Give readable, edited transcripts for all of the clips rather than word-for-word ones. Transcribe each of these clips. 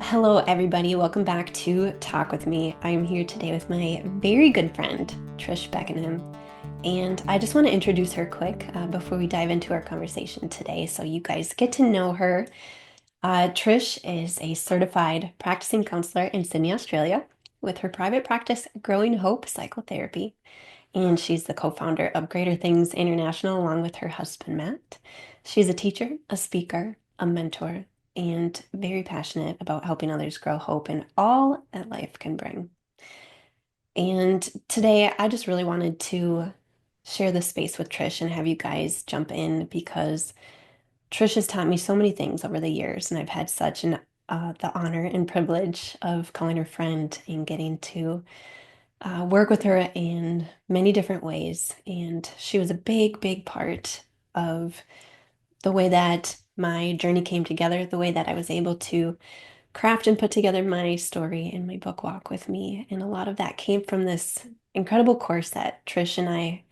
Hello, everybody. Welcome back to Talk with Me. I am here today with my very good friend, Trish Beckenham. And I just want to introduce her quick before we dive into our conversation today so you guys get to know her. Trish is a certified practicing counselor in Sydney, Australia, with her private practice, Growing Hope Psychotherapy. And she's the co founder of Greater Things International along with her husband, Matt. She's a teacher, a speaker, a mentor, and very passionate about helping others grow hope in all that life can bring. And today, I just really wanted to share this space with Trish and have you guys jump in because Trish has taught me so many things over the years, and I've had such the honor and privilege of calling her friend and getting to work with her in many different ways. And she was a big, big part of the way that my journey came together, the way that I was able to craft and put together my story and my book Walk with Me. And a lot of that came from this incredible course that Trish and I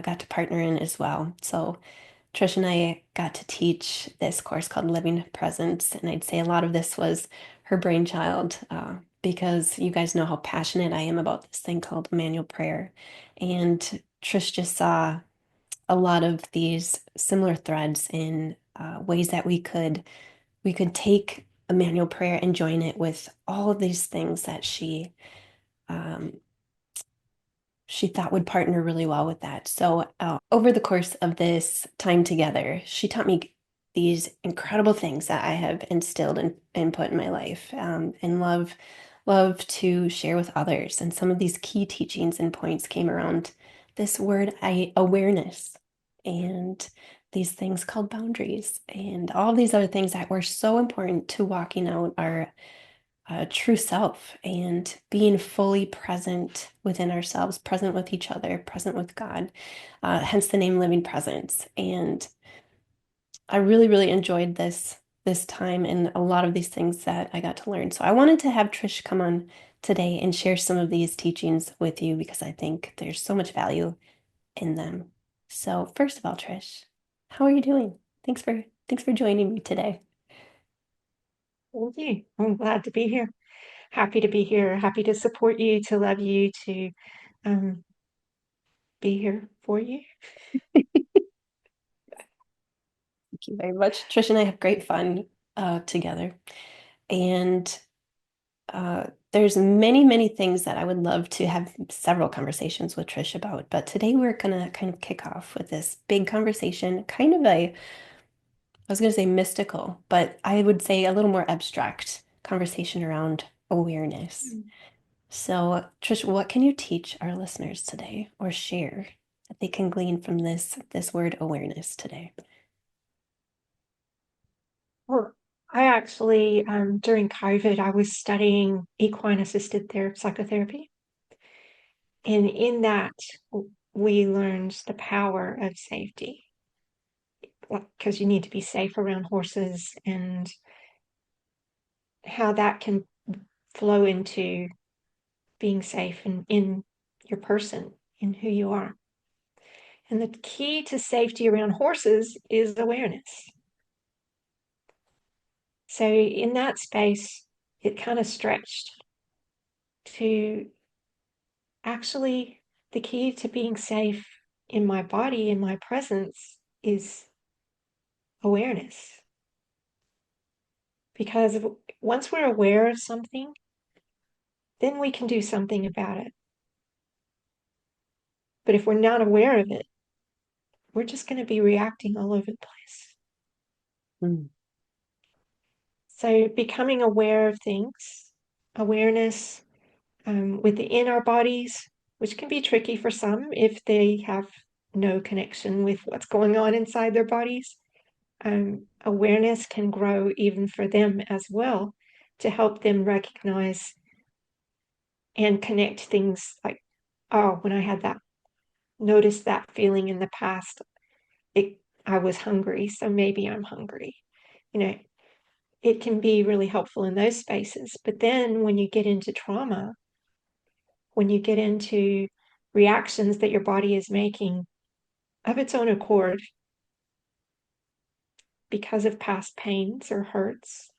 got to partner in as well. So Trish and I got to teach this course called Living Presence, and I'd say a lot of this was her brainchild because you guys know how passionate I am about this thing called manual prayer. And Trish just saw a lot of these similar threads in ways that we could take a manual prayer and join it with all of these things that um, she thought would partner really well with that. So, over the course of this time together, she taught me these incredible things that I have instilled and put in my life, and love to share with others. And some of these key teachings and points came around this word, awareness, and these things called boundaries, and all these other things that were so important to walking out our true self and being fully present within ourselves, present with each other, present with God, hence the name Living Presence. And I really, really enjoyed this time and a lot of these things that I got to learn. So I wanted to have Trish come on today and share some of these teachings with you because I think there's so much value in them. So first of all, Trish, how are you doing? Thanks for joining me today. Thank you. I'm glad to be here. Happy to be here. Happy to support you, to love you, to um, be here for you. Thank you very much. Trish and I have great fun together. And there's many, many things that I would love to have several conversations with Trish about. But today we're gonna kind of kick off with this big conversation, kind of I was gonna say mystical, but I would say a little more abstract conversation around awareness. Mm. So, Trish, what can you teach our listeners today or share that they can glean from this word awareness today? Well, I actually, during COVID, I was studying equine assisted psychotherapy. And in that, we learned the power of safety because you need to be safe around horses and how that can flow into being safe in your person, in who you are. And the key to safety around horses is awareness. So, in that space, it kind of stretched to actually the key to being safe in my body, in my presence, is awareness. Because once we're aware of something, then we can do something about it. But if we're not aware of it, we're just going to be reacting all over the place. Mm. So, becoming aware of things, awareness within our bodies, which can be tricky for some if they have no connection with what's going on inside their bodies. Awareness can grow even for them as well to help them recognize and connect things like, oh, when I had that, notice that feeling in the past, I was hungry, so maybe I'm hungry. You know, it can be really helpful in those spaces. But then when you get into trauma, when you get into reactions that your body is making of its own accord because of past pains or hurts,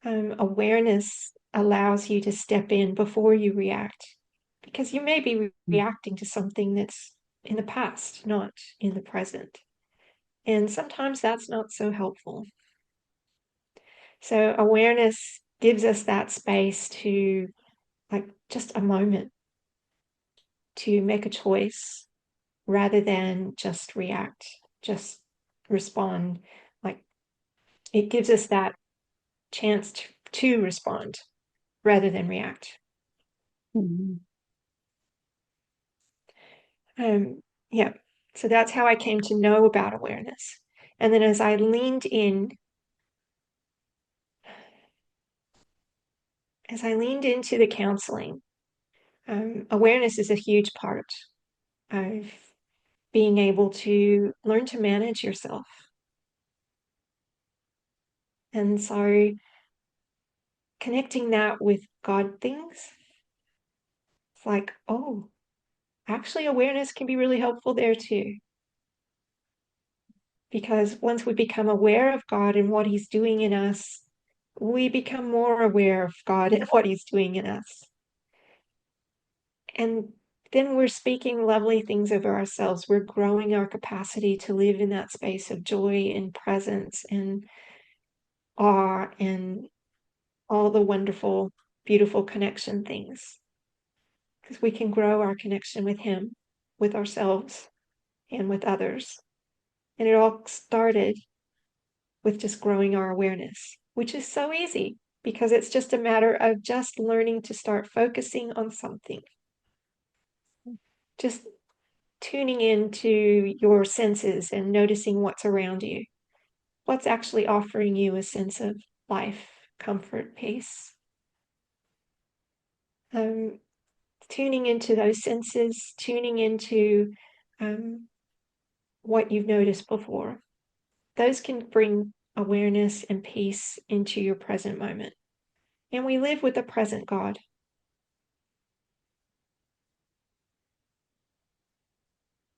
Awareness allows you to step in before you react, because you may be reacting to something that's in the past, not in the present. And sometimes that's not so helpful. So awareness gives us that space to, like, just a moment to make a choice rather than just react, just respond. Like, it gives us that chance to respond rather than react. Mhm. Yeah. So that's how I came to know about awareness. And then as I leaned into the counseling, awareness is a huge part of being able to learn to manage yourself. And so connecting that with God things, it's like, oh, actually, awareness can be really helpful there too. Because once we become aware of God and what He's doing in us, we become more aware of God and what He's doing in us. And then we're speaking lovely things over ourselves. We're growing our capacity to live in that space of joy and presence and awe and all the wonderful, beautiful connection things. Because we can grow our connection with Him, with ourselves, and with others. And it all started with just growing our awareness, which is so easy because it's just a matter of just learning to start focusing on something. Just tuning into your senses and noticing what's around you, what's actually offering you a sense of life, comfort, peace. Um, Tuning into those senses, tuning into what you've noticed before. Those can bring awareness and peace into your present moment. And we live with the present God.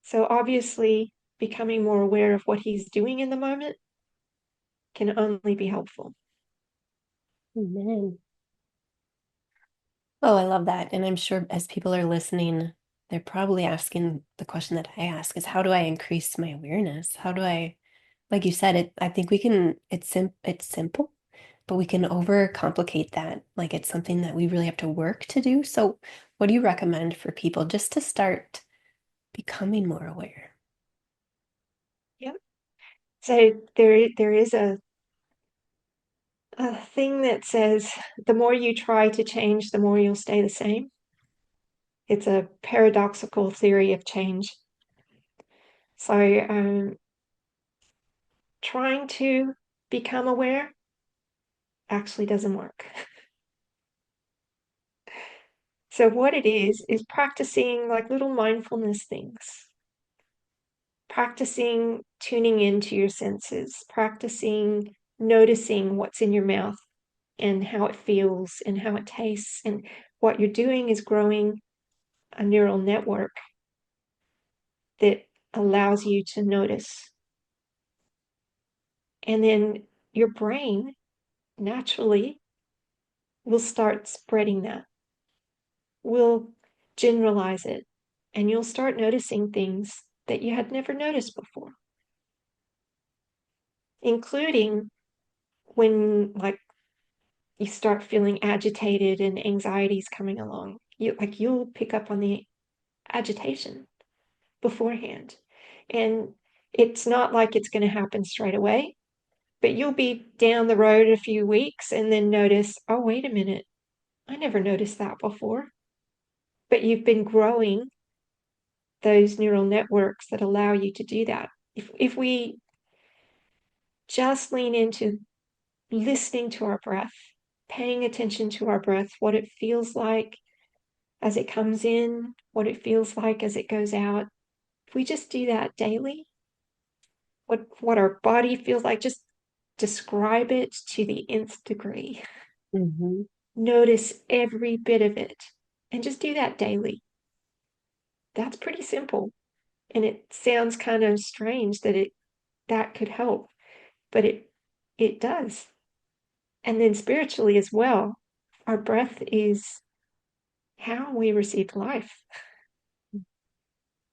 So obviously, becoming more aware of what He's doing in the moment can only be helpful. Amen. Oh, I love that. And I'm sure as people are listening, they're probably asking the question that I ask is how do I increase my awareness? How do I, like you said, I think we can, it's simple, but we can overcomplicate that. Like it's something that we really have to work to do. So what do you recommend for people just to start becoming more aware? Yep. So there is a thing that says the more you try to change, the more you'll stay the same. It's a paradoxical theory of change. So trying to become aware actually doesn't work. So what it is practicing like little mindfulness things, practicing tuning into your senses, practicing noticing what's in your mouth and how it feels and how it tastes. And what you're doing is growing a neural network that allows you to notice. And then your brain naturally will start spreading that, will generalize it, and you'll start noticing things that you had never noticed before, including when like you start feeling agitated and anxiety's coming along. You'll pick up on the agitation beforehand. And it's not like it's going to happen straight away, but you'll be down the road a few weeks and then notice, oh, wait a minute, I never noticed that before. But you've been growing those neural networks that allow you to do that. If we just lean into listening to our breath, paying attention to our breath, what it feels like as it comes in, what it feels like as it goes out. If we just do that daily, what our body feels like, just describe it to the nth degree. Mhm. Notice every bit of it and just do that daily. That's pretty simple. And it sounds kind of strange that could help, but it does. And then spiritually as well, our breath is how we receive life.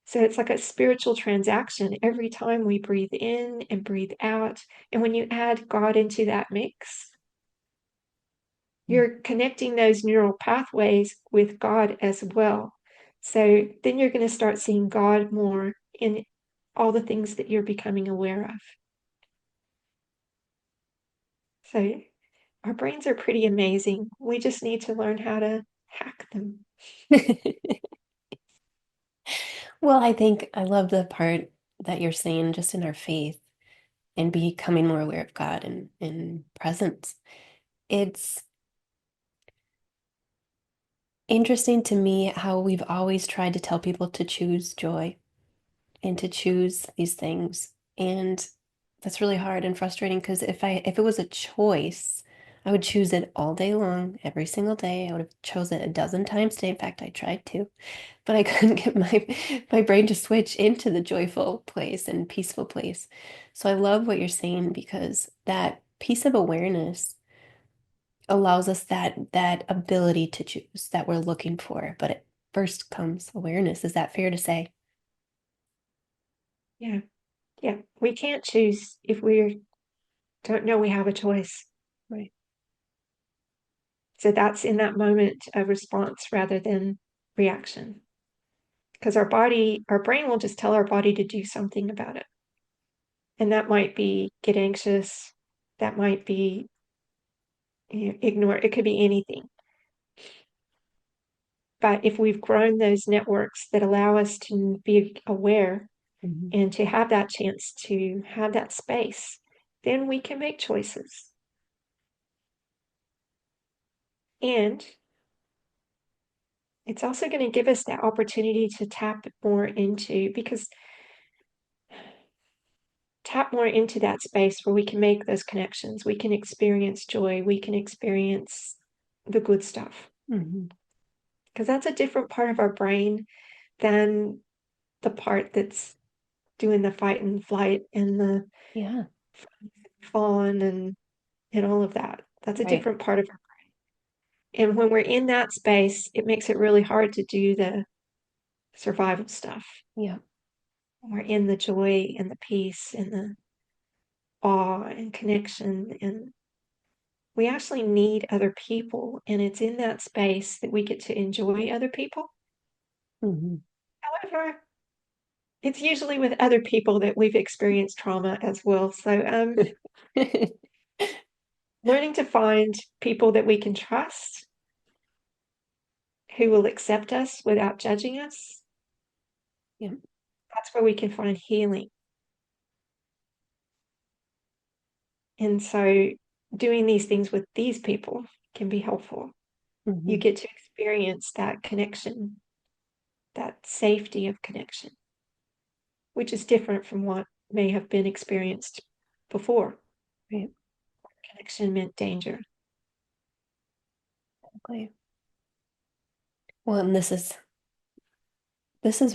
So it's like a spiritual transaction every time we breathe in and breathe out. And when you add God into that mix, you're connecting those neural pathways with God as well. So then you're going to start seeing God more in all the things that you're becoming aware of. So our brains are pretty amazing. We just need to learn how to hack them. Well, I think I love the part that you're saying just in our faith and becoming more aware of God and presence. It's interesting to me how we've always tried to tell people to choose joy and to choose these things. And that's really hard and frustrating because if it was a choice, I would choose it all day long, every single day. I would have chose it a dozen times today. In fact, I tried to, but I couldn't get my brain to switch into the joyful place and peaceful place. So I love what you're saying because that piece of awareness allows us that ability to choose that we're looking for. But it first comes awareness. Is that fair to say? Yeah. Yeah. We can't choose if we don't know we have a choice. Right. So that's in that moment a response rather than reaction. Because our brain will just tell our body to do something about it. And that might be get anxious, that might be ignore, it could be anything. But if we've grown those networks that allow us to be aware Mhm. and to have that chance to have that space, then we can make choices. And it's also going to give us that opportunity to tap more into that space where we can make those connections. We can experience joy. We can experience the good stuff. Mhm. Because that's a different part of our brain than the part that's doing the fight and flight and the Yeah, fawn and all of that. That's a right. different part of our brain. And when we're in that space, it makes it really hard to do the survival stuff. Yeah. We're in the joy and the peace and the awe and connection. And we actually need other people. And it's in that space that we get to enjoy other people. Mhm. However, it's usually with other people that we've experienced trauma as well. So, learning to find people that we can trust who will accept us without judging us, Yeah. that's where we can find healing. And so, doing these things with these people can be helpful. You Mhm. get to experience that connection, that safety of connection, which is different from what may have been experienced before. Right. Connection meant danger. Exactly. Well, and this is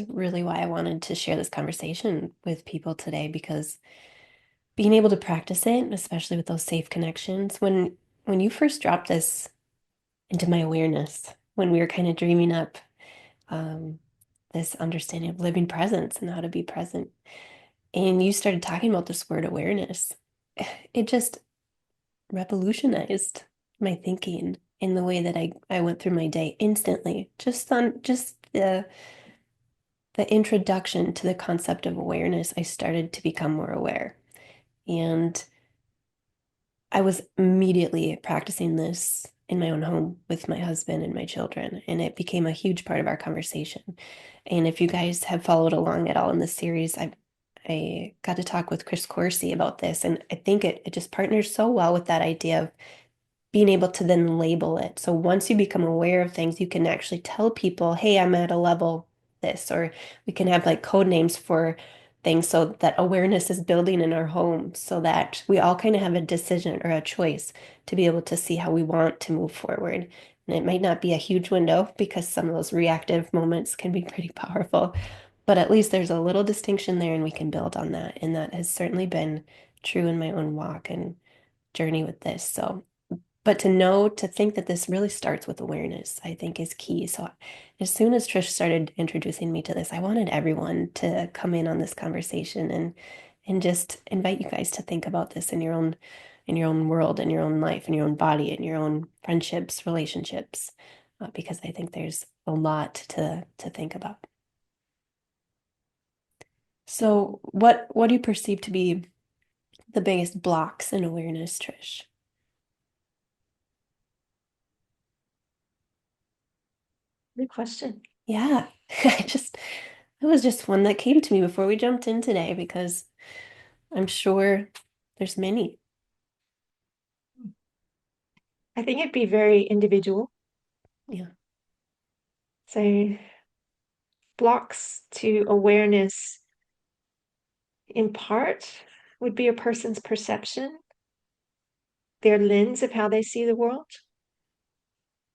really why I wanted to share this conversation with people today because being able to practice it, especially with those safe connections, when you first dropped this into my awareness, when we were kind of dreaming up um, this understanding of living presence and how to be present, and you started talking about this word awareness, it just revolutionized my thinking in the way that I went through my day instantly. Just the introduction to the concept of awareness, I started to become more aware. And I was immediately practicing this in my own home with my husband and my children, and it became a huge part of our conversation. And if you guys have followed along at all in this series, I got to talk with Chris Coursey about this, and I think it just partners so well with that idea of being able to then label it. So once you become aware of things, you can actually tell people, hey, I'm at a level this, or we can have like code names for things so that awareness is building in our home so that we all kind of have a decision or a choice to be able to see how we want to move forward. And it might not be a huge window because some of those reactive moments can be pretty powerful, but at least there's a little distinction there and we can build on that. And that has certainly been true in my own walk and journey with this. So but to know, to think that this really starts with awareness, I think is key. So as soon as Trish started introducing me to this, I wanted everyone to come in on this conversation and just invite you guys to think about this in your own world, in your own life, in your own body, in your own friendships, relationships, because I think there's a lot to think about. So what do you perceive to be the biggest blocks in awareness, Trish? Good question. Yeah, I just it was just one that came to me before we jumped in today because I'm sure there's many. I think it'd be very individual. Yeah. So blocks to awareness in part would be a person's perception, their lens of how they see the world.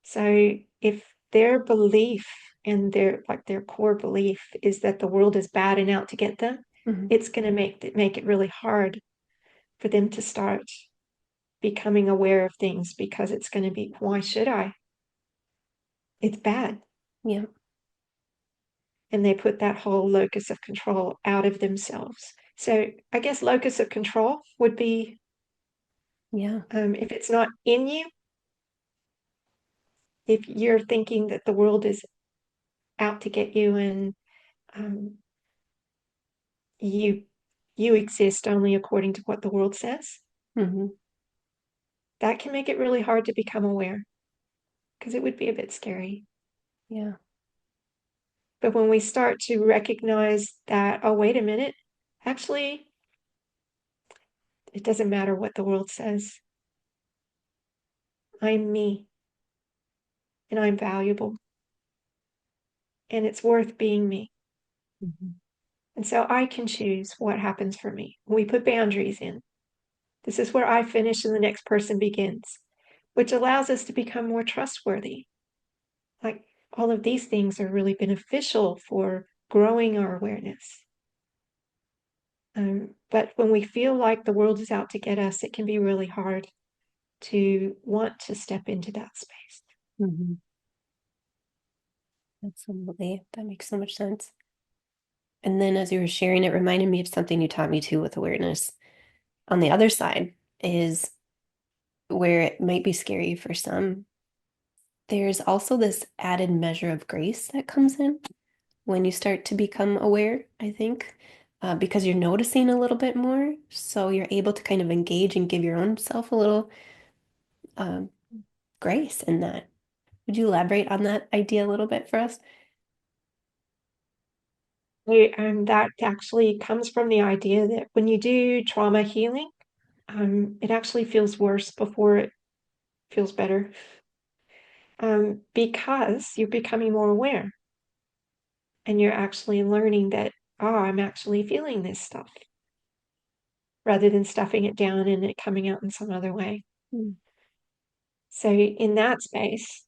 So if their belief and their core belief is that the world is bad and out to get them, Hmm. it's going to make it really hard for them to start becoming aware of things because it's going to be, why should I? It's bad. Yeah. And they put that whole locus of control out of themselves. So I guess locus of control would be Yeah. if it's not in you, if you're thinking that the world is out to get you and um, you you exist only according to what the world says, Hmm. that can make it really hard to become aware because it would be a bit scary. Yeah. But when we start to recognize that, oh, wait a minute, actually, it doesn't matter what the world says. I'm me and I'm valuable and it's worth being me. Hmm. And so I can choose what happens for me. We put boundaries in. This is where I finish and the next person begins, which allows us to become more trustworthy. Like all of these things are really beneficial for growing our awareness. But when we feel like the world is out to get us, it can be really hard to want to step into that space. Hmm. Absolutely. That makes so much sense. And then as you were sharing, it reminded me of something you taught me too with awareness. On the other side is where it might be scary for some. There's also this added measure of grace that comes in when you start to become aware, I think, because you're noticing a little bit more. So you're able to kind of engage and give your own self a little um, grace in that. Would you elaborate on that idea a little bit for us? And that actually comes from the idea that when you do trauma healing, it actually feels worse before it feels better because you're becoming more aware and you're actually learning that, oh, I'm actually feeling this stuff rather than stuffing it down and it coming out in some other way. Mm. So, in that space,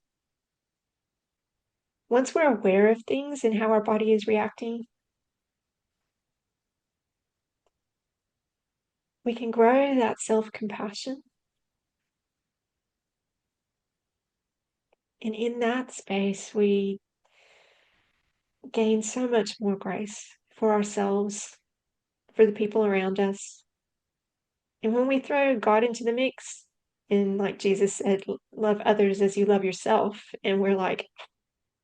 once we're aware of things and how our body is reacting, we can grow that self compassion. And in that space, we gain so much more grace for ourselves, for the people around us. And when we throw God into the mix, and like Jesus said, love others as you love yourself, and we're like,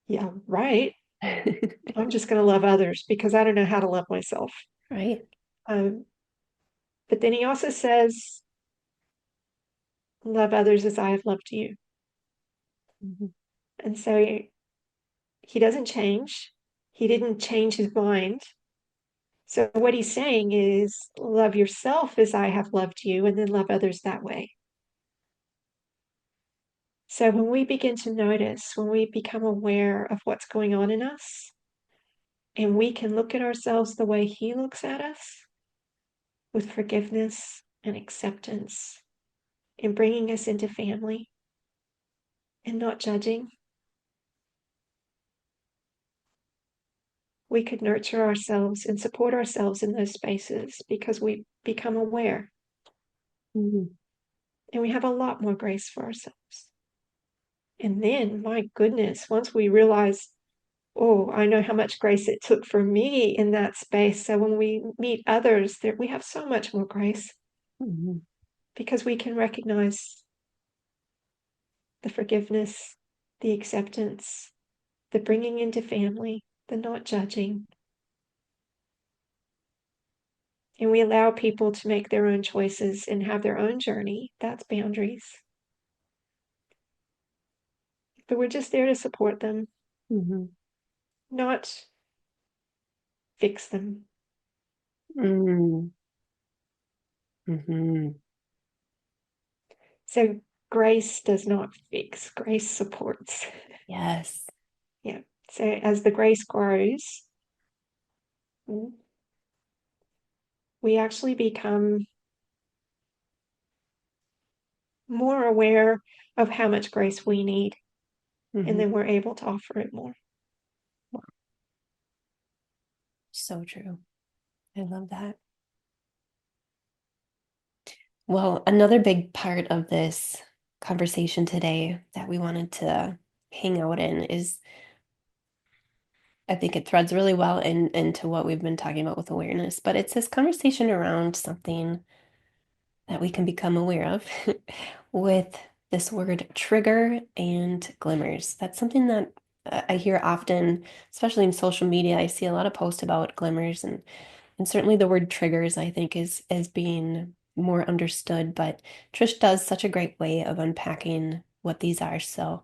yeah, right. I'm just going to love others because I don't know how to love myself. Right. Um, but then he also says, love others as I have loved you. Mhm. And so he doesn't change. He didn't change his mind. So what he's saying is love yourself as I have loved you, and then love others that way. So when we begin to notice, when we become aware of what's going on in us, and we can look at ourselves the way he looks at us with forgiveness and acceptance and bringing us into family and not judging, we could nurture ourselves and support ourselves in those spaces because we become aware. Mhm. and we have a lot more grace for ourselves. And then, my goodness, once we realize, oh, I know how much grace it took for me in that space. So when we meet others, there we have so much more grace Mhm. because we can recognize the forgiveness, the acceptance, the bringing into family, the not judging. And we allow people to make their own choices and have their own journey. That's boundaries. But we're just there to support them, Mhm. not fix them. Mm. Mhm. So grace does not fix, grace supports. Yes. Yeah. So as the grace grows, we actually become more aware of how much grace we need, and Mhm. then we're able to offer it more. So true. I love that. Well, another big part of this conversation today that we wanted to hang out in is I think it threads really well into what we've been talking about with awareness, but it's this conversation around something that we can become aware of with this word trigger and glimmers. That's something that I hear often, especially in social media. I see a lot of posts about glimmers and certainly the word triggers, I think, is being more understood. But Trish does such a great way of unpacking what these are. So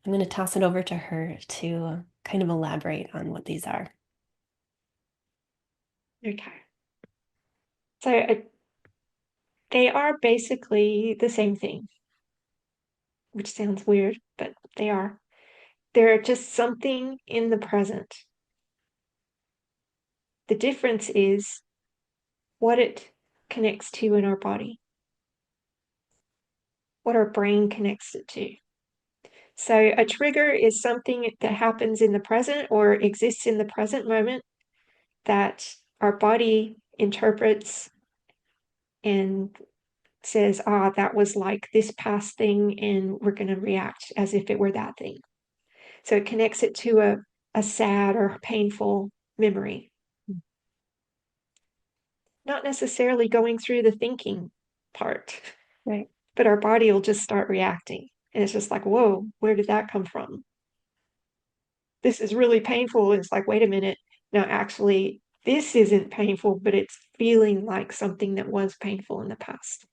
I'm going to toss it over to her to kind of elaborate on what these are. Okay. So they are basically the same thing, which sounds weird, but they are. They're just something in the present. The difference is what it connects to in our body, what our brain connects it to. So a trigger is something that happens in the present or exists in the present moment that our body interprets and says, ah, that was like this past thing, and we're going to react as if it were that thing. So it connects it to a sad or painful memory, not necessarily going through the thinking part, Right. but our body will just start reacting. And it's just like, whoa, where did that come from? This is really painful. And it's like, wait a minute. Now, actually, this isn't painful, but it's feeling like something that was painful in the past.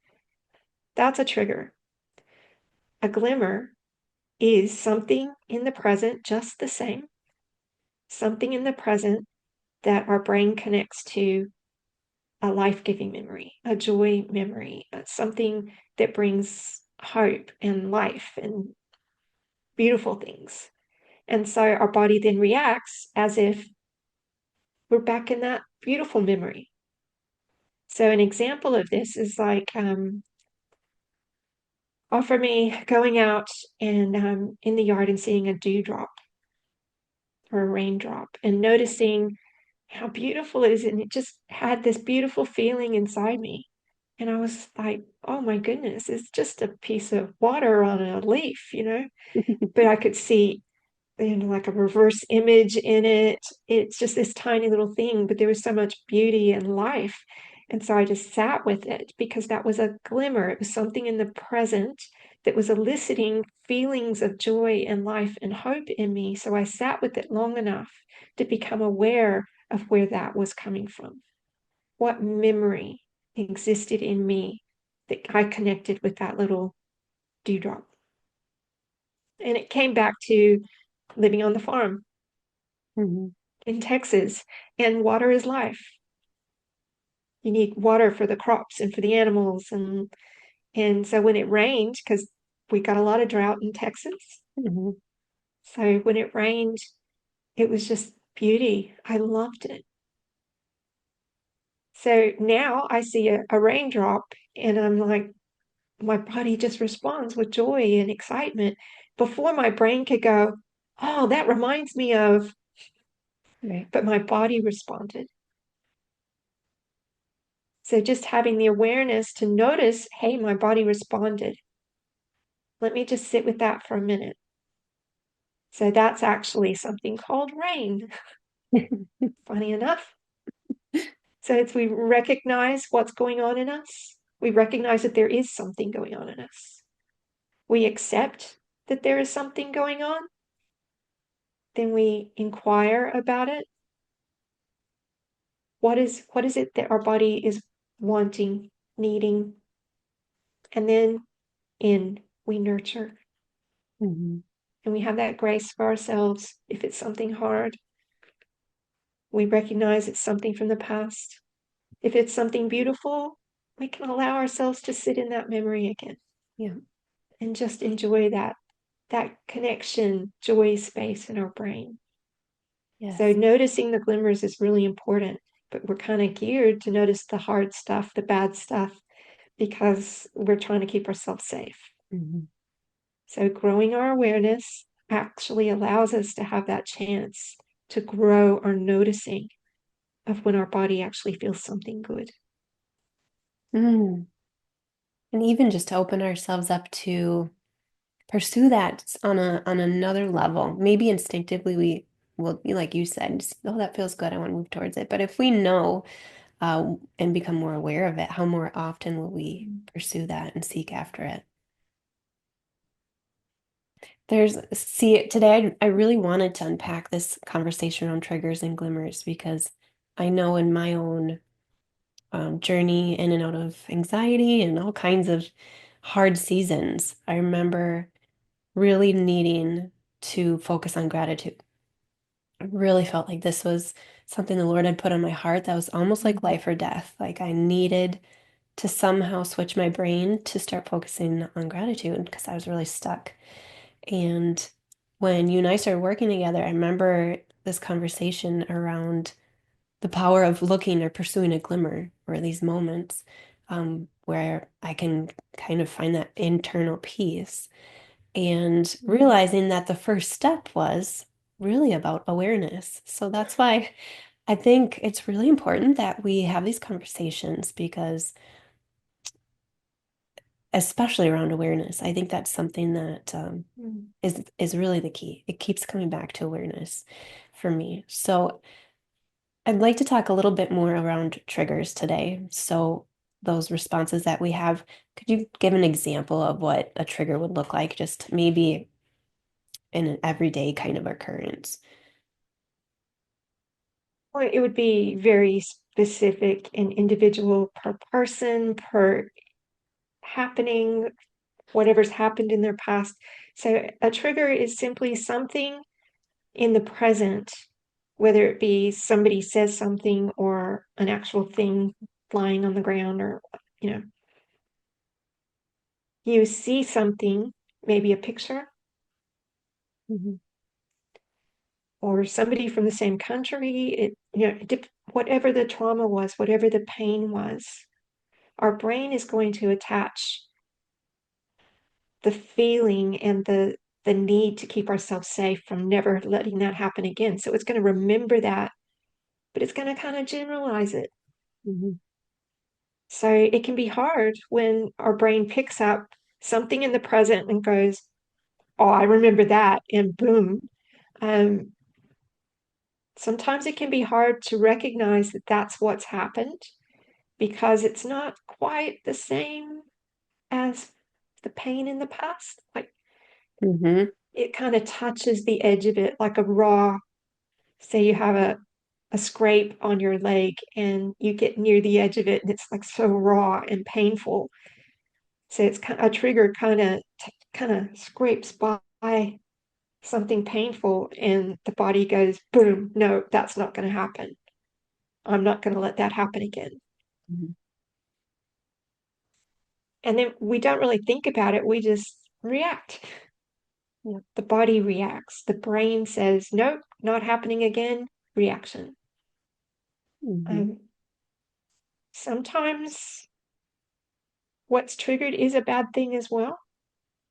That's a trigger. A glimmer is something in the present, just the same, something in the present that our brain connects to a life giving memory, a joy memory, something that brings hope and life and beautiful things. And so our body then reacts as if we're back in that beautiful memory. So, an example of this is like, for me going out and in the yard and seeing a dewdrop or a raindrop and noticing how beautiful it is. And it just had this beautiful feeling inside me. And I was like, oh my goodness, it's just a piece of water on a leaf, you know? But I could see, you know, like a reverse image in it. It's just this tiny little thing, but there was so much beauty and life. And so I just sat with it because that was a glimmer. It was something in the present that was eliciting feelings of joy and life and hope in me. So I sat with it long enough to become aware of where that was coming from. What memory existed in me that I connected with that little dewdrop. And it came back to living on the farm Mhm. in Texas, and water is life. You need water for the crops and for the animals, and so when it rained, because we got a lot of drought in Texas, Mhm. so when it rained, it was just beauty. I loved it. So now I see a raindrop, and I'm like, my body just responds with joy and excitement. Before my brain could go, oh, that reminds me of, Right. but my body responded. So just having the awareness to notice, hey, my body responded. Let me just sit with that for a minute. So that's actually something called rain, funny enough. So it's we recognize what's going on in us. We recognize that there is something going on in us. We accept that there is something going on. Then we inquire about it. What is it that our body is wanting, needing? And then we nurture. Mhm. And we have that grace for ourselves. If it's something hard, we recognize it's something from the past. If it's something beautiful, we can allow ourselves to sit in that memory again Yeah. and just enjoy that connection, joy space in our brain. So Yes. noticing the glimmers is really important, but we're kind of geared to notice the hard stuff, the bad stuff, because we're trying to keep ourselves safe. Mhm. So growing our awareness actually allows us to have that chance to grow our noticing of when our body actually feels something good. Mm. And even just to open ourselves up to pursue that on another level. Maybe instinctively we will, like you said, just, oh, that feels good. I want to move towards it. But if we know and become more aware of it, how more often will we pursue that and seek after it? See, today I really wanted to unpack this conversation on triggers and glimmers because I know in my own journey in and out of anxiety and all kinds of hard seasons, I remember really needing to focus on gratitude. I really felt like this was something the Lord had put on my heart that was almost like life or death. Like I needed to somehow switch my brain to start focusing on gratitude because I was really stuck. And when you and I started working together, I remember this conversation around the power of looking or pursuing a glimmer or these moments where I can kind of find that internal peace and realizing that the first step was really about awareness. So that's why I think it's really important that we have these conversations because especially around awareness, I think that's something that is really the key. It keeps coming back to awareness for me. So I'd like to talk a little bit more around triggers today. So those responses that we have, could you give an example of what a trigger would look like, just maybe in an everyday kind of occurrence? Well, it would be very specific and individual per person, per happening, whatever's happened in their past. So a trigger is simply something in the present, whether it be somebody says something or an actual thing lying on the ground, or, you know, you see something, maybe a picture Mhm. or somebody from the same country, whatever the trauma was, whatever the pain was, our brain is going to attach the feeling and the need to keep ourselves safe from never letting that happen again. So it's going to remember that, but it's going to kind of generalize it. Mhm. So it can be hard when our brain picks up something in the present and goes, "Oh, I remember that," and boom. Um, Sometimes it can be hard to recognize that that's what's happened because it's not quite the same as the pain in the past. Like Mhm. it kind of touches the edge of it, like a raw, say you have a scrape on your leg and you get near the edge of it and it's like so raw and painful. So it's kind of, a trigger kind of scrapes by something painful and the body goes, boom, no, that's not going to happen. I'm not going to let that happen again. Mhm. And then we don't really think about it. We just react. Yeah. The body reacts. The brain says, nope, not happening again. Reaction. Mhm. Um, Sometimes what's triggered is a bad thing as well.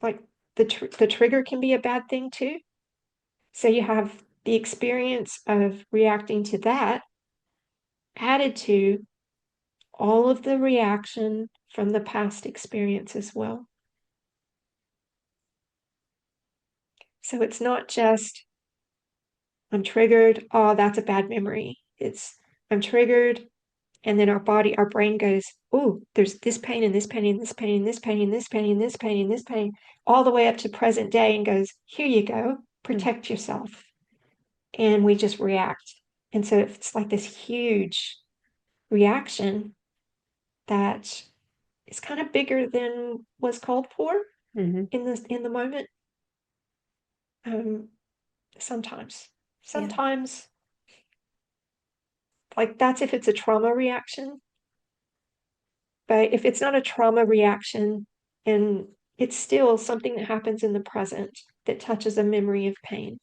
Like the trigger can be a bad thing too. So you have the experience of reacting to that added to all of the reaction from the past experience as well. So it's not just, I'm triggered, oh, that's a bad memory. It's, I'm triggered, and then our brain goes, oh, there's this pain and this pain and this pain and this pain and this pain and this pain and this pain, all the way up to present day, and goes, here you go, Mm. protect yourself. And we just react. And so it's like this huge reaction that is kind of bigger than was called for Mm-hmm. in the moment. Um, sometimes, Yeah. sometimes, like that's if it's a trauma reaction. But if it's not a trauma reaction and it's still something that happens in the present that touches a memory of pain,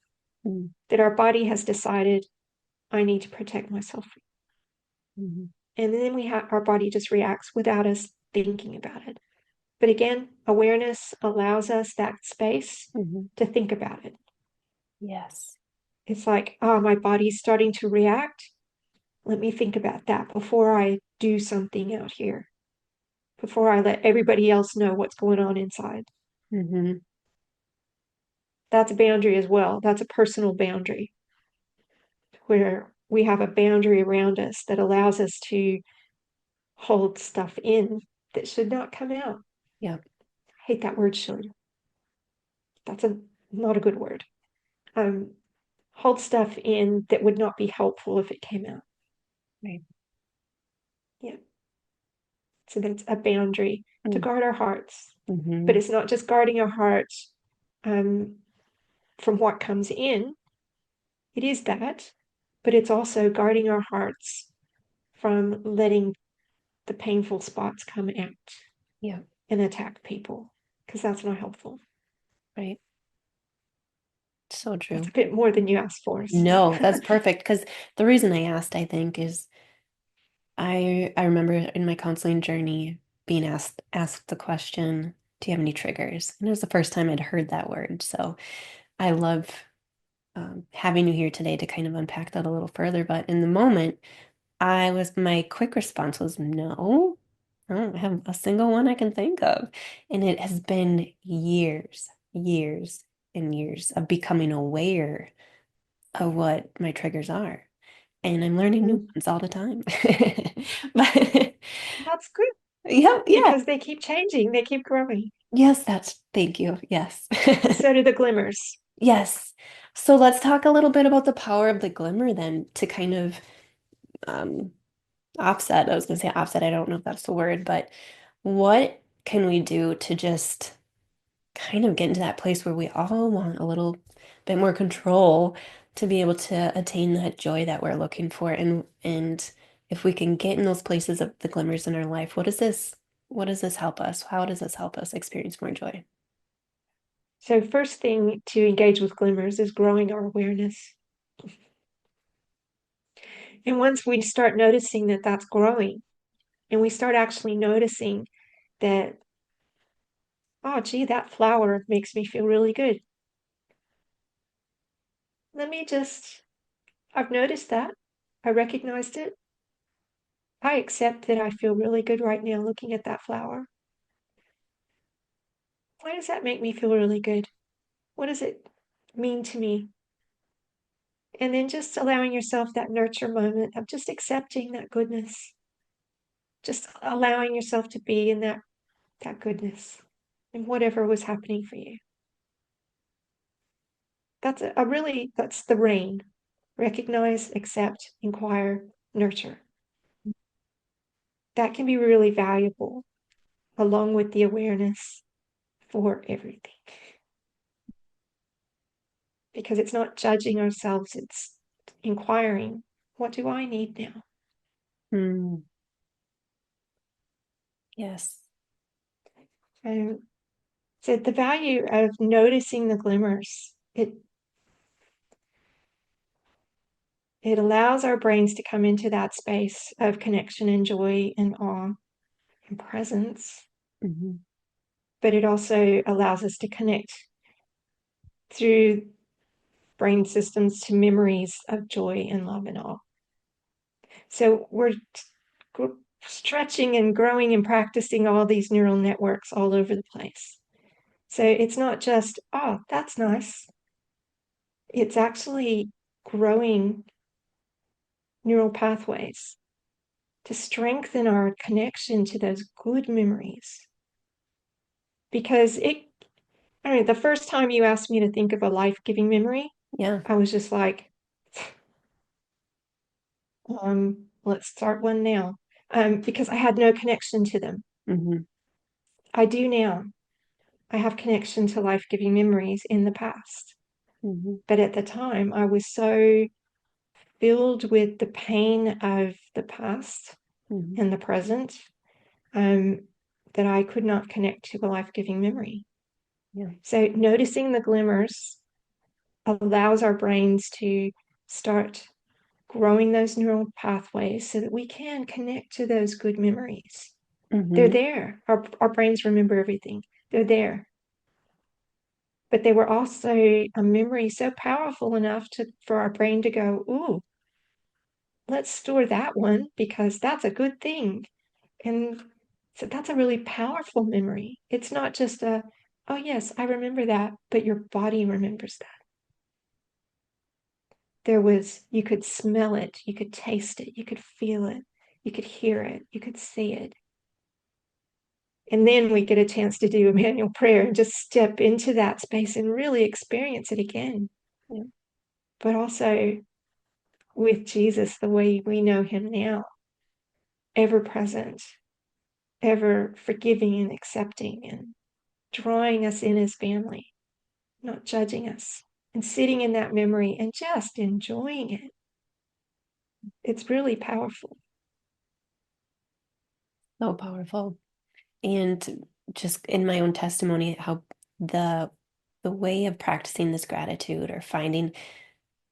Mm-hmm. that our body has decided, I need to protect myself. Mm-hmm. And then our body just reacts without us thinking about it. But again, awareness allows us that space Mm-hmm. to think about it. Yes. It's like, oh, my body's starting to react. Let me think about that before I do something out here, before I let everybody else know what's going on inside. Mm-hmm. That's a boundary as well. That's a personal boundary where we have a boundary around us that allows us to hold stuff in that should not come out. Yeah. I hate that word should. That's not a good word. Um, hold stuff in that would not be helpful if it came out. Right. Yeah. So that's a boundary to guard our hearts. But Mm-hmm. it's not just guarding our hearts um, from what comes in. It is that, but it's also guarding our hearts from letting the painful spots come out Yeah. and attack people, because that's not helpful. Right. So That's true. a bit more than you asked for. No, that's perfect. Because the reason I asked, I think, is I remember in my counseling journey being asked the question, "Do you have any triggers?" And it was the first time I'd heard that word. So I love having you here today to kind of unpack that a little further. But in the moment, my quick response was no. I don't have a single one I can think of. And it has been years, years and years of becoming aware of what my triggers are. And I'm learning new Mm, ones all the time. But that's good yeah, yeah. because they keep changing, they keep growing. Yes, thank you. Yes. So do the glimmers. Yes. So let's talk a little bit about the power of the glimmer then to kind of um offset. I was gonna say offset, I don't know if that's the word, but what can we do to just kind of get into that place where we all want a little bit more control to be able to attain that joy that we're looking for and if we can get in those places of the glimmers in our life, what does this help us? How does this help us experience more joy? So, first thing to engage with glimmers is growing our awareness. And once we start noticing that that's growing, and we start actually noticing that, oh, gee, that flower makes me feel really good. Let me just, I've noticed that. I recognized it. I accept that I feel really good right now looking at that flower. Why does that make me feel really good? What does it mean to me? And then just allowing yourself that nurture moment of just accepting that goodness, just allowing yourself to be in that goodness and whatever was happening for you. That's that's the rain. Recognize, accept, inquire, nurture. That can be really valuable along with the awareness for everything. Because it's not judging ourselves, it's inquiring, what do I need now? Hmm. Yes. And so the value of noticing the glimmers, it allows our brains to come into that space of connection and joy and awe and presence, Hmm. but it also allows us to connect through brain systems to memories of joy and love and awe. So stretching and growing and practicing all these neural networks all over the place. So it's not just, oh, that's nice. It's actually growing neural pathways to strengthen our connection to those good memories. Because I mean, the first time you asked me to think of a life-giving memory, Yeah. I was just like, let's start one now. Because I had no connection to them. Hmm. I do now. I have connection to life-giving memories in the past. Hmm. But at the time, I was so filled with the pain of the past Hmm. and the present um, that I could not connect to a life-giving memory. Yeah. So noticing the glimmers allows our brains to start growing those neural pathways so that we can connect to those good memories. They're Hmm. there. Our brains remember everything. They're there. But they were also a memory so powerful enough for our brain to go, ooh, let's store that one because that's a good thing. And so that's a really powerful memory. It's not just oh, yes, I remember that, but your body remembers that. You could smell it, you could taste it, you could feel it, you could hear it, you could see it. And then we get a chance to do a manual prayer and just step into that space and really experience it again. Yeah. But also with Jesus, the way we know him now, ever present, ever forgiving and accepting and drawing us in as family, not judging us, and sitting in that memory and just enjoying it. It's really powerful. So powerful. And just in my own testimony, how the the way of practicing this gratitude or finding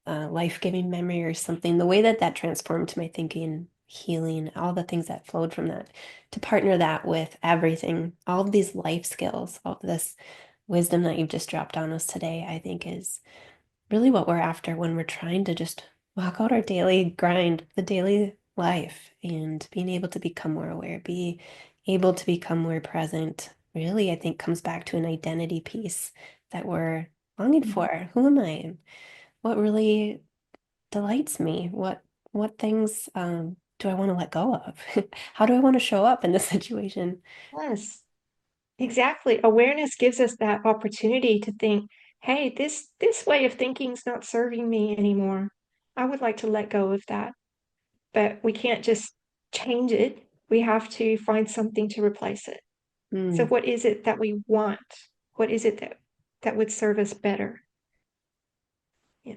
a life-giving memory or something, the way that that transformed my thinking, healing, all the things that flowed from that, to partner that with everything, all of these life skills, all of this wisdom that you've just dropped on us today, I think is really what we're after when we're trying to just walk out our daily grind, the daily life, and being able to become more aware, be able to become more present. Really, I think comes back to an identity piece that we're longing Mhm. for. Who am I? What really delights me? What things do I want to let go of? How do I want to show up in this situation? Yes, exactly. Awareness gives us that opportunity to think, hey, this way of thinking is not serving me anymore. I would like to let go of that. But we can't just change it. We have to find something to replace it. So Mm, what is it that we want? What is it that would serve us better? Yeah.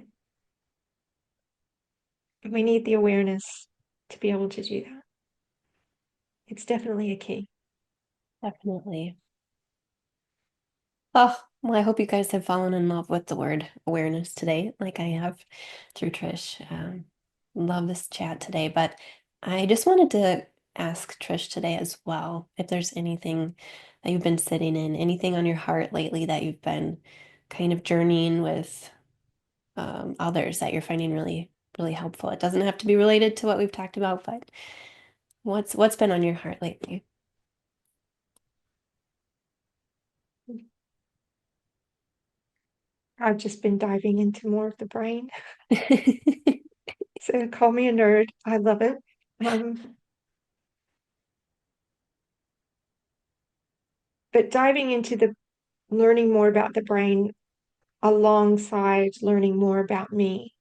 We need the awareness to be able to do that. It's definitely a key. definitely. Oh, well, I hope you guys have fallen in love with the word awareness today, like I have through Trish. Love this chat today, but I just wanted to ask Trish today as well if there's anything that you've been sitting in, anything on your heart lately that you've been kind of journeying with others that you're finding really, really helpful. It doesn't have to be related to what we've talked about, but what's been on your heart lately? I've just been diving into more of the brain. So call me a nerd. I love it. Um, but diving into the learning more about the brain alongside learning more about me.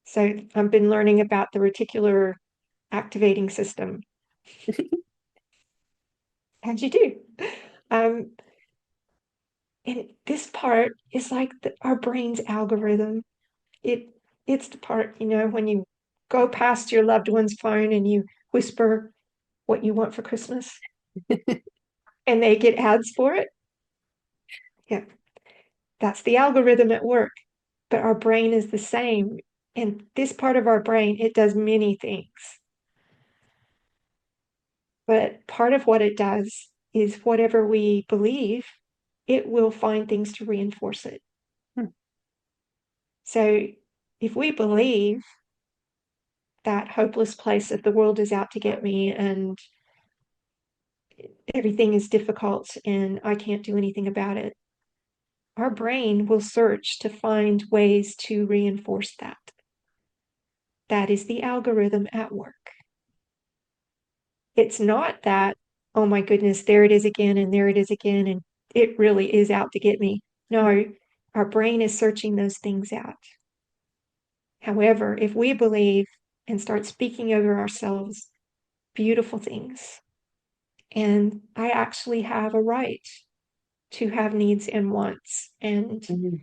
So I've been learning about the reticular activating system, as you do. Um, and this part is like our brain's algorithm. It it's the part, when you go past your loved one's phone and you whisper what you want for Christmas and they get ads for it. Yeah, that's the algorithm at work. But our brain is the same. And this part of our brain, it does many things. But part of what it does is whatever we believe, it will find things to reinforce it. So if we believe that hopeless place that the world is out to get me and everything is difficult and I can't do anything about it, our brain will search to find ways to reinforce that. That is the algorithm at work. It's not that, oh my goodness, there it is again, and there it is again, and it really is out to get me. No, our brain is searching those things out. However, if we believe and start speaking over ourselves beautiful things, and I actually have a right to have needs and wants and Mm-hmm.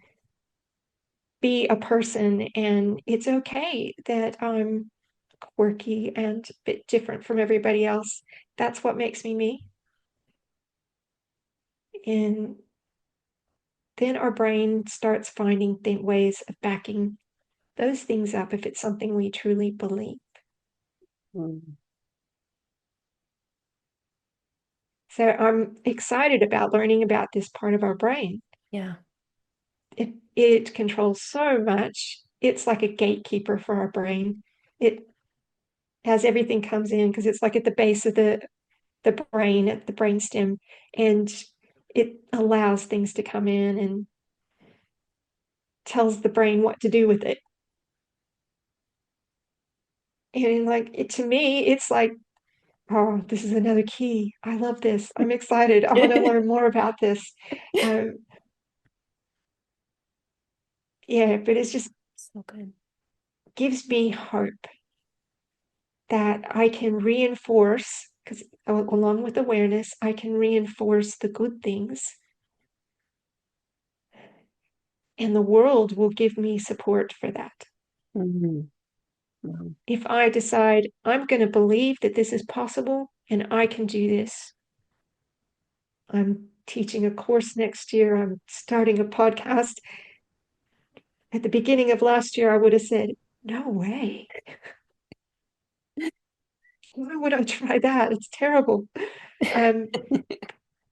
be a person, and it's okay that I'm quirky and a bit different from everybody else. That's what makes me me. And then our brain starts finding ways of backing those things up if it's something we truly believe. Mm-hmm. So I'm excited about learning about this part of our brain. Yeah. It controls so much. It's like a gatekeeper for our brain. It has everything comes in because it's like at the base of the brain, at the brainstem, and it allows things to come in and tells the brain what to do with it. And like to me, it's like, oh, this is another key. I love this. I'm excited. I want to learn more about this. Um, yeah, but it's just So good. gives me hope that I can reinforce, because along with awareness, I can reinforce the good things, and the world will give me support for that. Mm-hmm. Wow. If I decide I'm going to believe that this is possible and I can do this, I'm teaching a course next year, I'm starting a podcast. At the beginning of last year, I would have said, no way. Why would I try that? It's terrible. Um,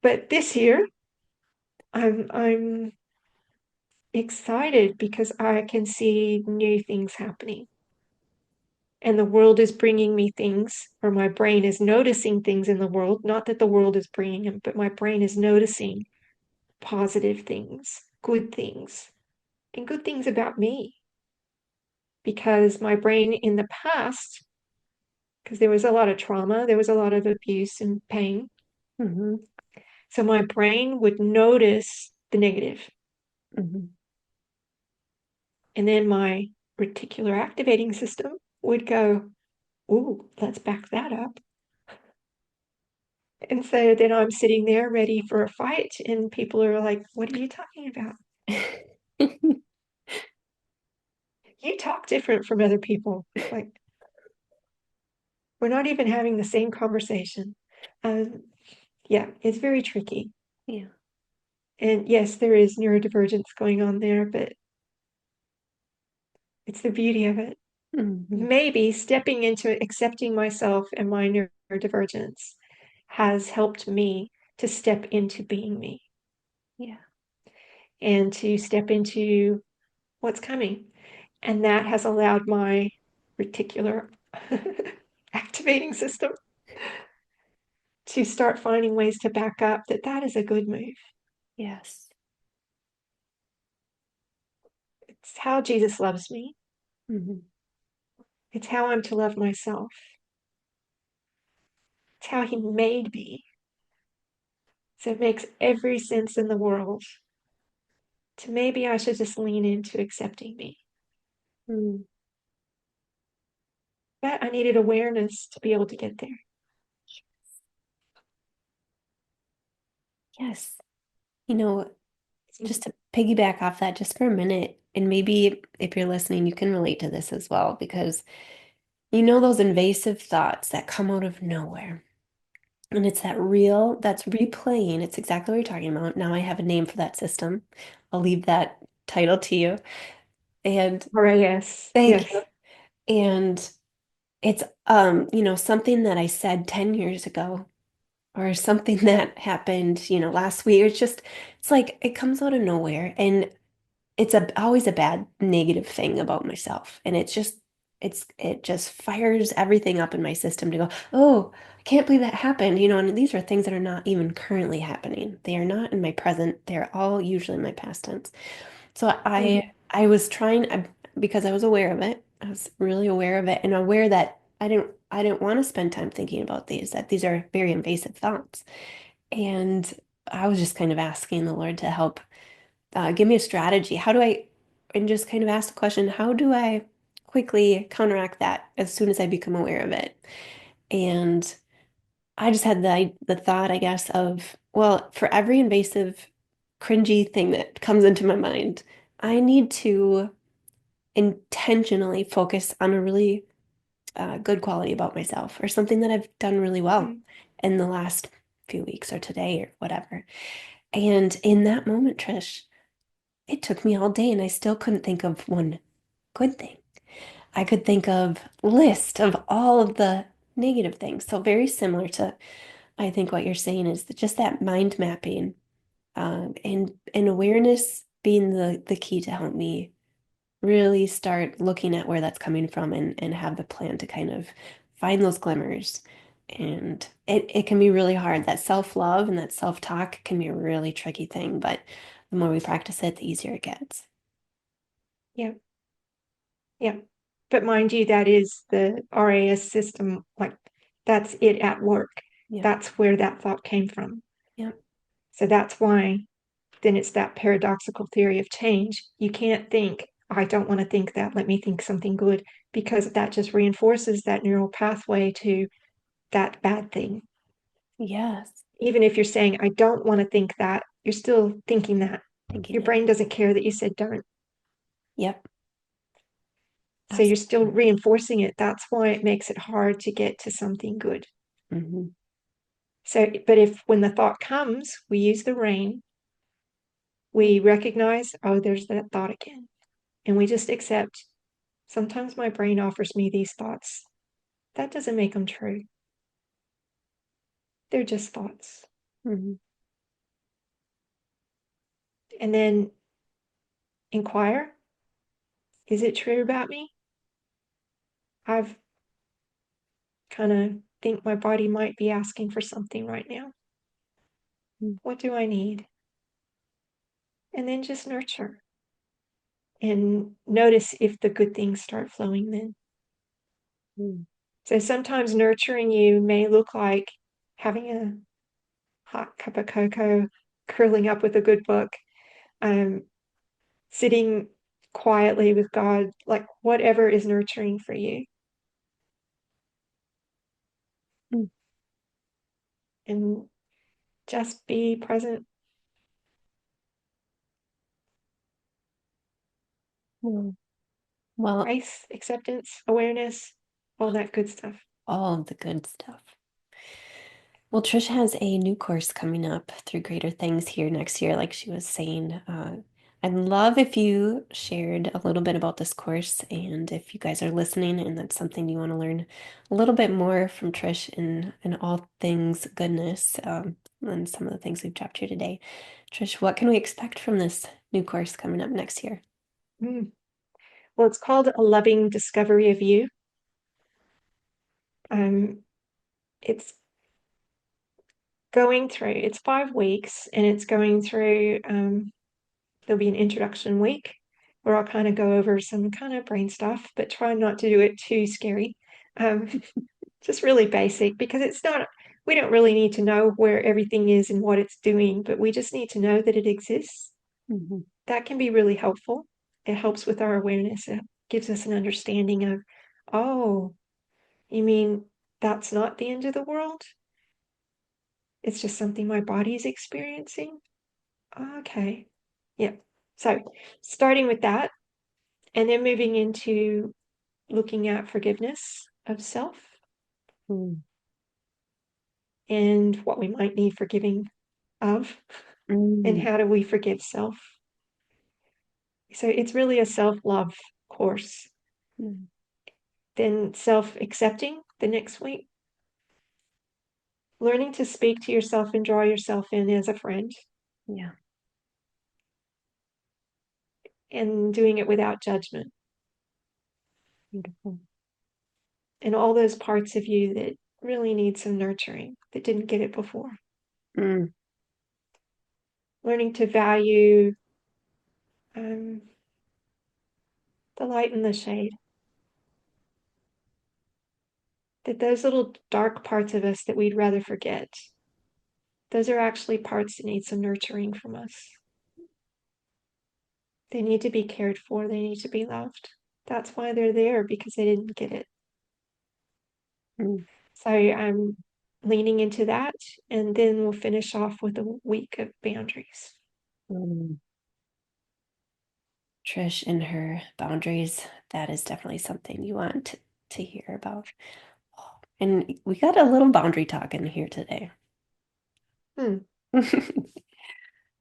but this year, I'm excited because I can see new things happening. And the world is bringing me things, or my brain is noticing things in the world. Not that the world is bringing them, but my brain is noticing positive things, and good things about me. Because my brain in the past, because there was a lot of trauma, there was a lot of abuse and pain. Mm-hmm. So my brain would notice the negative, Mm-hmm. and then my reticular activating system would go, ooh, let's back that up. And so then I'm sitting there ready for a fight, and people are like, what are you talking about? You talk different from other people. It's like, we're not even having the same conversation. Um, yeah, it's very tricky. Yeah. And yes, there is neurodivergence going on there, but it's the beauty of it. Mm-hmm. Maybe stepping into accepting myself and my neurodivergence has helped me to step into being me Yeah. and to step into what's coming. And that has allowed my reticular activating system to start finding ways to back up that that is a good move. Yes. It's how Jesus loves me. Mm-hmm. It's how I'm to love myself. It's how he made me. So it makes every sense in the world to maybe I should just lean into accepting me. Mm. But I needed awareness to be able to get there. Yes. You know, just to piggyback off that just for a minute, and maybe if you're listening, you can relate to this as well, because you know those invasive thoughts that come out of nowhere. And it's that's replaying. It's exactly what you're talking about. Now I have a name for that system. I'll leave that title to you. And RAS, thank yes. you. And it's something that I said 10 years ago or something that happened, last week. It's like it comes out of nowhere and it's always a bad negative thing about myself. And it's just it just fires everything up in my system to go, oh, I can't believe that happened, and these are things that are not even currently happening. They are not in my present. They're all usually in my past tense. So I Mm, I was trying because I was aware of it. I was really aware of it and aware that I didn't want to spend time thinking about that these are very invasive thoughts. And I was just kind of asking the Lord to help give me a strategy. And just kind of ask the question, how do I quickly counteract that as soon as I become aware of it? And I just had the thought, I guess, of, well, for every invasive, cringy thing that comes into my mind, I need to intentionally focus on a really good quality about myself or something that I've done really well mm, in the last few weeks or today or whatever. And in that moment, Trish, it took me all day and I still couldn't think of one good thing. I could think of list of all of the negative things. So very similar to, I think what you're saying is that just that mind mapping, and awareness being the key to help me really start looking at where that's coming from and have the plan to kind of find those glimmers. And it can be really hard. That self-love and that self-talk can be a really tricky thing, but the more we practice it, the easier it gets. yeah, yeah. But mind you, that is the RAS system, like that's it at work. Yeah. That's where that thought came from. Yeah. So that's why then it's that paradoxical theory of change. You can't think, I don't want to think that, let me think something good, because that just reinforces that neural pathway to that bad thing. Yes. Even if you're saying, I don't want to think that, you're still thinking that. Thinking Your it. brain doesn't care that you said don't. Yep. So you're still Absolutely. reinforcing it. That's why it makes it hard to get to something good. Hmm. So, but if when the thought comes, we use the rain, we recognize, oh, there's that thought again. And we just accept, sometimes my brain offers me these thoughts. That doesn't make them true. They're just thoughts. Hmm. And then inquire, is it true about me? I've kind of think my body might be asking for something right now. What do I need? And then just nurture and notice if the good things start flowing then. Hmm. So sometimes nurturing you may look like having a hot cup of cocoa, curling up with a good book, um, sitting quietly with God, like whatever is nurturing for you. Hmm. And just be present. Hmm. Well, Grace, acceptance, awareness, all that good stuff. all of the good stuff. Well, Trish has a new course coming up through Greater Things here next year, like she was saying. I'd love if you shared a little bit about this course, and if you guys are listening and that's something you want to learn a little bit more from Trish in all things goodness, and some of the things we've talked here today. Trish, what can we expect from this new course coming up next year? Mm. Well, it's called A Loving Discovery of You. Um, it's going through, it's 5 weeks, and it's going through, there'll be an introduction week where I'll kind of go over some kind of brain stuff, but try not to do it too scary. Um, just really basic, because it's not, we don't really need to know where everything is and what it's doing, but we just need to know that it exists. Mhm. That can be really helpful. It helps with our awareness. It gives us an understanding of, oh, you mean that's not the end of the world? It's just something my body is experiencing? Okay. Yeah. So starting with that, and then moving into looking at forgiveness of self Mm. and what we might need forgiving of, and Mm. how do we forgive self. So it's really a self-love course. Mm. Then self-accepting the next week, learning to speak to yourself and draw yourself in as a friend, Yeah, and doing it without judgment. beautiful. and all those parts of you that really need some nurturing that didn't get it before. Mm. Learning to value the light and the shade. That those little dark parts of us that we'd rather forget, those are actually parts that need some nurturing from us. They need to be cared for. They need to be loved. That's why they're there, because they didn't get it. Mm. So I'm leaning into that, and then we'll finish off with a week of boundaries. Mm. Trish and her boundaries, that is definitely something you want to hear about. And we got a little boundary talk in here today. Hmm.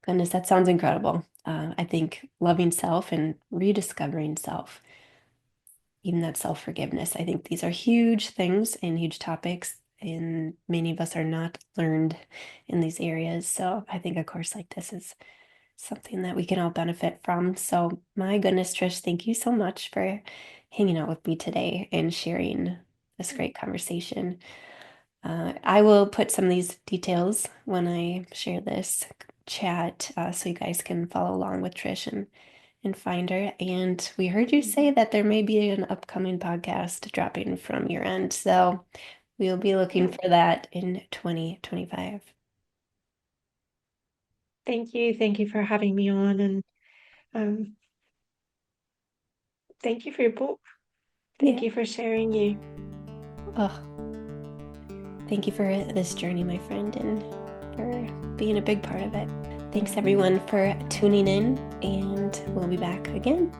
Goodness, that sounds incredible. I think loving self and rediscovering self, even that self-forgiveness, I think these are huge things and huge topics, and many of us are not learned in these areas. So I think a course like this is something that we can all benefit from. So my goodness, Trish, thank you so much for hanging out with me today and sharing this great conversation. I will put some of these details when I share this chat so you guys can follow along with Trish and find her. And we heard you say that there may be an upcoming podcast dropping from your end. So we'll be looking Yep. for that in 2025. Thank you. Thank you for having me on. And um, thank you for your book. Thank Yeah. you for sharing you. Oh, thank you for this journey, my friend, and for being a big part of it. Thanks everyone for tuning in, and we'll be back again.